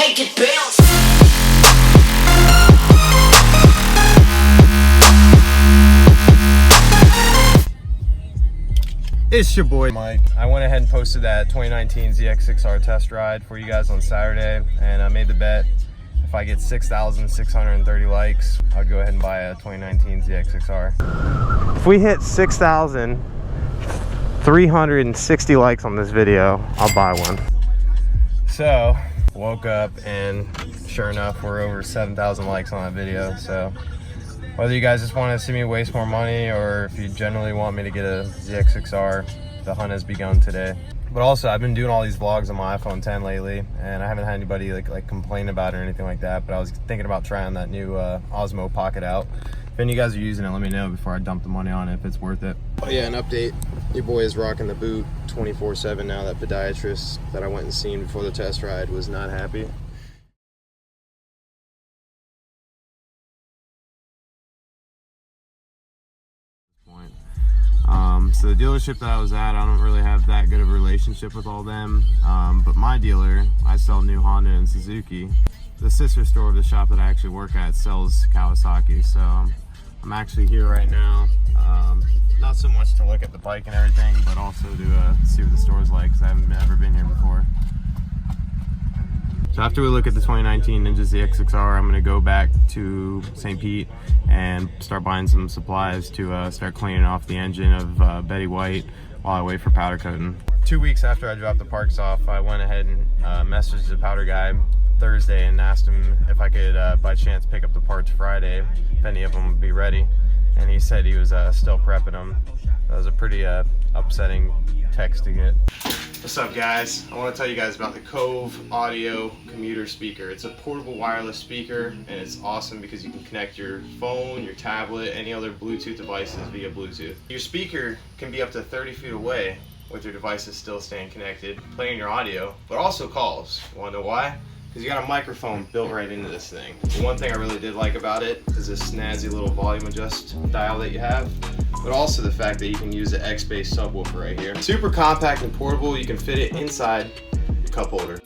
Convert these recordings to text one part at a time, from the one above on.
Make it bounce. It's your boy Mike. I went ahead and posted that 2019 ZX6r test ride for you guys on Saturday, and I made the bet if I get 6,630 likes, I'll go ahead and buy a 2019 ZX6r. If we hit 6,360 likes on this video, I'll buy one. So, woke up and sure enough, we're over 7,000 likes on that video. So, whether you guys just want to see me waste more money or if you generally want me to get a ZX6r, the hunt has begun today. But also, I've been doing all these vlogs on my iPhone 10 lately, and I haven't had anybody like complain about it or anything like that. But I was thinking about trying that new Osmo Pocket out. If any of you guys are using it, let me know before I dump the money on it if it's worth it. Oh yeah, an update. Your boy is rocking the boot 24/7 now. That podiatrist that I went and seen before the test ride was not happy. So the dealership that I was at, I don't really have that good of a relationship with all them, but my dealer, I sell new Honda and Suzuki. The sister store of the shop that I actually work at sells Kawasaki, so I'm actually here right now, not so much to look at the bike and everything, but also to see what the store's like, because I haven't ever been here before. So after we look at the 2019 Ninja ZX6r, I'm going to go back to St. Pete and start buying some supplies to start cleaning off the engine of Betty White while I wait for powder coating. 2 weeks after I dropped the parts off, I went ahead and messaged the powder guy Thursday and asked him if I could by chance pick up the parts Friday, if any of them would be ready. And he said he was still prepping them. That was a pretty upsetting text to get. What's up guys? I want to tell you guys about the Cove Audio Commuter Speaker. It's a portable wireless speaker and it's awesome because you can connect your phone, your tablet, any other Bluetooth devices via Bluetooth. Your speaker can be up to 30 feet away with your devices still staying connected, playing your audio, but also calls. You want to know why? Because you got a microphone built right into this thing. The one thing I really did like about it is this snazzy little volume adjust dial that you have, but also the fact that you can use the X-Bass subwoofer right here. Super compact and portable, you can fit it inside your cup holder.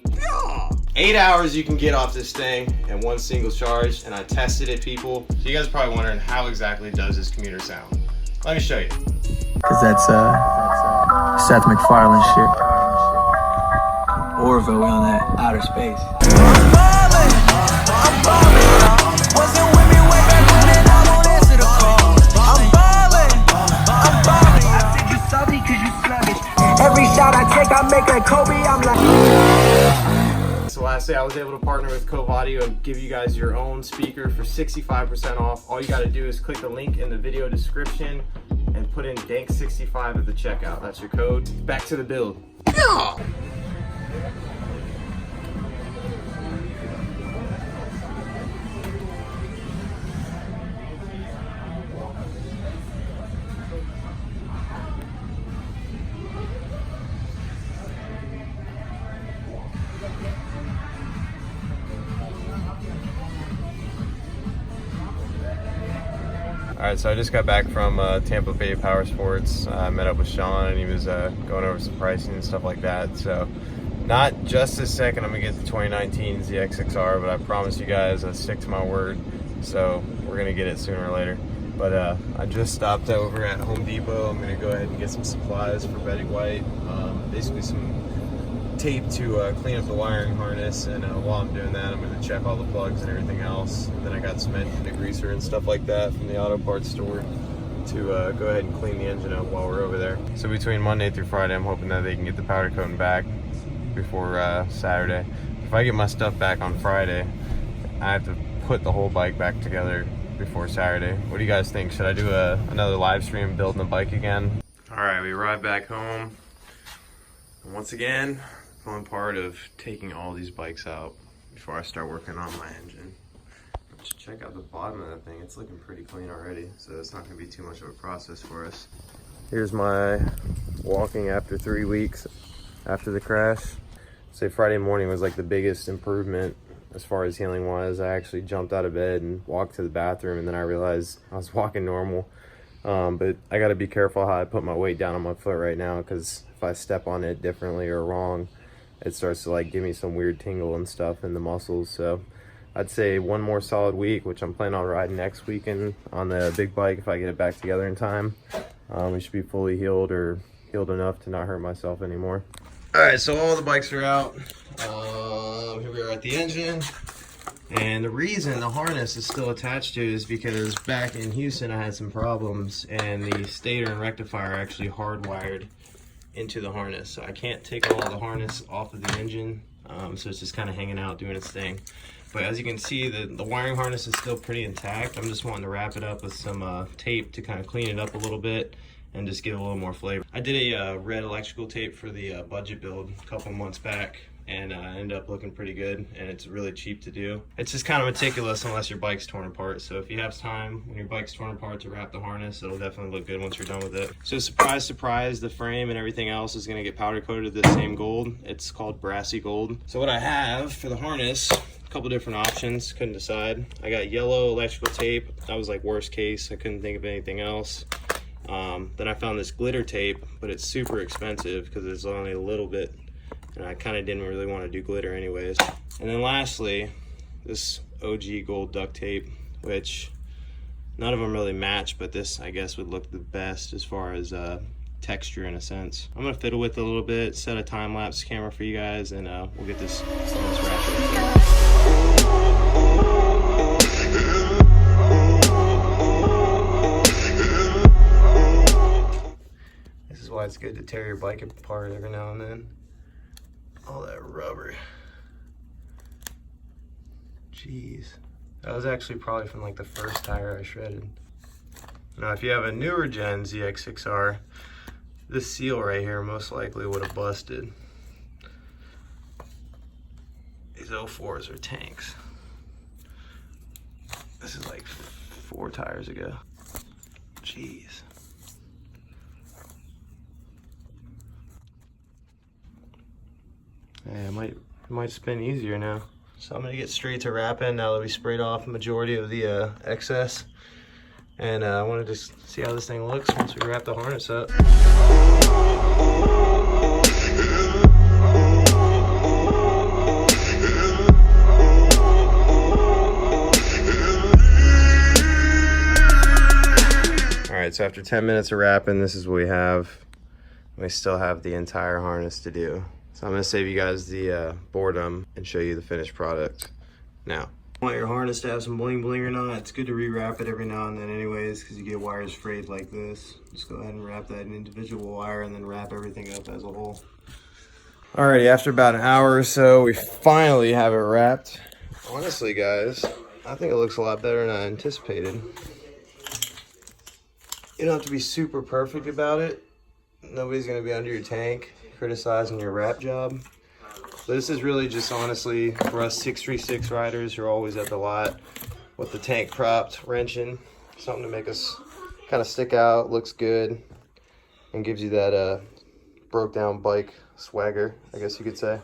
8 hours you can get off this thing in one single charge, and I tested it, people. So you guys are probably wondering how exactly does this commuter sound. Let me show you. Cause that's Seth MacFarlane shit. Orville, we on that outer space. Every shot I take, I make a Kobe, I'm like. So lastly, I was able to partner with Cove Audio and give you guys your own speaker for 65% off. All you gotta do is click the link in the video description and put in DankWheelie at the checkout. That's your code. Back to the build. Yeah. Alright, so I just got back from Tampa Bay Power Sports. I met up with Sean and he was going over some pricing and stuff like that. So, not just this second I'm going to get the 2019 ZX6r, but I promise you guys I stick to my word. So, we're going to get it sooner or later. But I just stopped over at Home Depot. I'm going to go ahead and get some supplies for Betty White. Basically some tape to clean up the wiring harness, and while I'm doing that I'm going to check all the plugs and everything else. And then I got some engine degreaser and stuff like that from the auto parts store to go ahead and clean the engine up while we're over there. So between Monday through Friday I'm hoping that they can get the powder coating back before Saturday. If I get my stuff back on Friday, I have to put the whole bike back together before Saturday. What do you guys think? Should I do another live stream building the bike again? Alright, we arrived back home. And once again, fun part of taking all these bikes out before I start working on my engine. Just check out the bottom of that thing. It's looking pretty clean already, so it's not going to be too much of a process for us. Here's my walking after 3 weeks after the crash. Say Friday morning was like the biggest improvement as far as healing wise. I actually jumped out of bed and walked to the bathroom, and then I realized I was walking normal. But I got to be careful how I put my weight down on my foot right now, because if I step on it differently or wrong, it starts to like give me some weird tingle and stuff in the muscles. So I'd say one more solid week, which I'm planning on riding next weekend on the big bike if I get it back together in time. We should be fully healed or healed enough to not hurt myself anymore. All right, so all the bikes are out. Here we are at the engine. And the reason the harness is still attached to it is because back in Houston I had some problems and the stator and rectifier are actually hardwired into the harness. So I can't take all the harness off of the engine, so it's just kind of hanging out doing its thing. But as you can see, the wiring harness is still pretty intact. I'm just wanting to wrap it up with some tape to kind of clean it up a little bit and just give it a little more flavor. I did a red electrical tape for the budget build a couple months back, and ended up looking pretty good, and it's really cheap to do. It's just kind of meticulous unless your bike's torn apart. So if you have time when your bike's torn apart to wrap the harness, it'll definitely look good once you're done with it. So surprise, surprise, the frame and everything else is gonna get powder coated the same gold. It's called brassy gold. So what I have for the harness, a couple different options, couldn't decide. I got yellow electrical tape. That was like worst case, I couldn't think of anything else. Then I found this glitter tape, but it's super expensive because it's only a little bit, and I kind of didn't really want to do glitter anyways. And then lastly, this OG gold duct tape, which none of them really match, but this I guess would look the best as far as texture in a sense. I'm gonna fiddle with it a little bit, set a time-lapse camera for you guys, and we'll get this wrapped up. This is why it's good to tear your bike apart every now and then. All that rubber. Jeez. That was actually probably from like the first tire I shredded. Now if you have a newer gen ZX6r, this seal right here most likely would have busted. These 04s are tanks. This is like 4 tires ago. Jeez. Yeah, it might spin easier now. So I'm gonna get straight to wrapping now that we sprayed off the majority of the excess. And I wanna just see how this thing looks once we wrap the harness up. All right, so after 10 minutes of wrapping, this is what we have. We still have the entire harness to do. So I'm gonna save you guys the boredom and show you the finished product now. Want your harness to have some bling bling or not, it's good to rewrap it every now and then anyways, because you get wires frayed like this. Just go ahead and wrap that in individual wire and then wrap everything up as a whole. Alrighty, after about an hour or so, we finally have it wrapped. Honestly guys, I think it looks a lot better than I anticipated. You don't have to be super perfect about it. Nobody's gonna be under your tank criticizing your wrap job. But this is really just honestly for us 636 riders who are always at the lot with the tank propped, wrenching, something to make us kind of stick out, looks good, and gives you that broke down bike swagger, I guess you could say.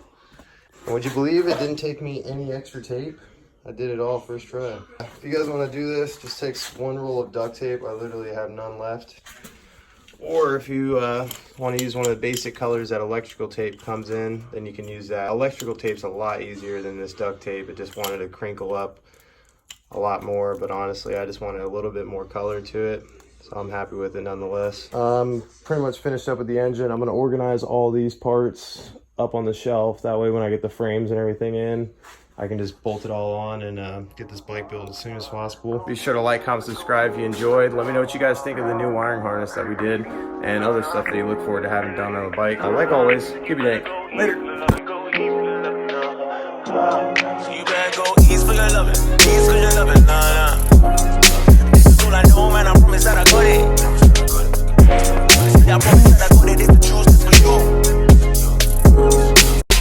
And would you believe it didn't take me any extra tape? I did it all first try. If you guys want to do this, just takes 1 roll of duct tape. I literally have none left. Or if you want to use one of the basic colors that electrical tape comes in, then you can use that. Electrical tape's a lot easier than this duct tape. It just wanted to crinkle up a lot more, but honestly I just wanted a little bit more color to it, so I'm happy with it nonetheless. Pretty much finished up with the engine. I'm going to organize all these parts up on the shelf, that way when I get the frames and everything in, I can just bolt it all on and get this bike built as soon as possible. Be sure to like, comment, subscribe if you enjoyed. Let me know what you guys think of the new wiring harness that we did and other stuff that you look forward to having done on the bike. Like always, keep it dank. Later. So you better go east for your loving, east for your loving, nah. This is all I know, man, I promise that I got it. Yeah, I promise that I got it, it's the truth, it's for you.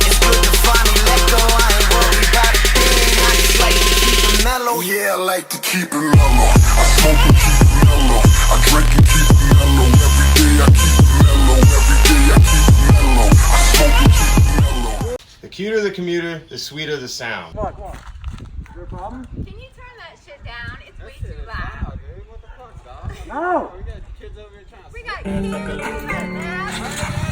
It's good to finally let go, I ain't worried about a thing. I just like to keep it mellow. Yeah, I like to keep it mellow. I smoke and keep it mellow. I drink and keep it mellow. Every day I keep it mellow. Every day I keep it mellow. I smoke and keep it mellow. The cuter the commuter, the sweeter the sound. Come on. Is there a problem? Can you turn that shit down? It's way too loud. No! We got kids over here trying to... We got kids right now.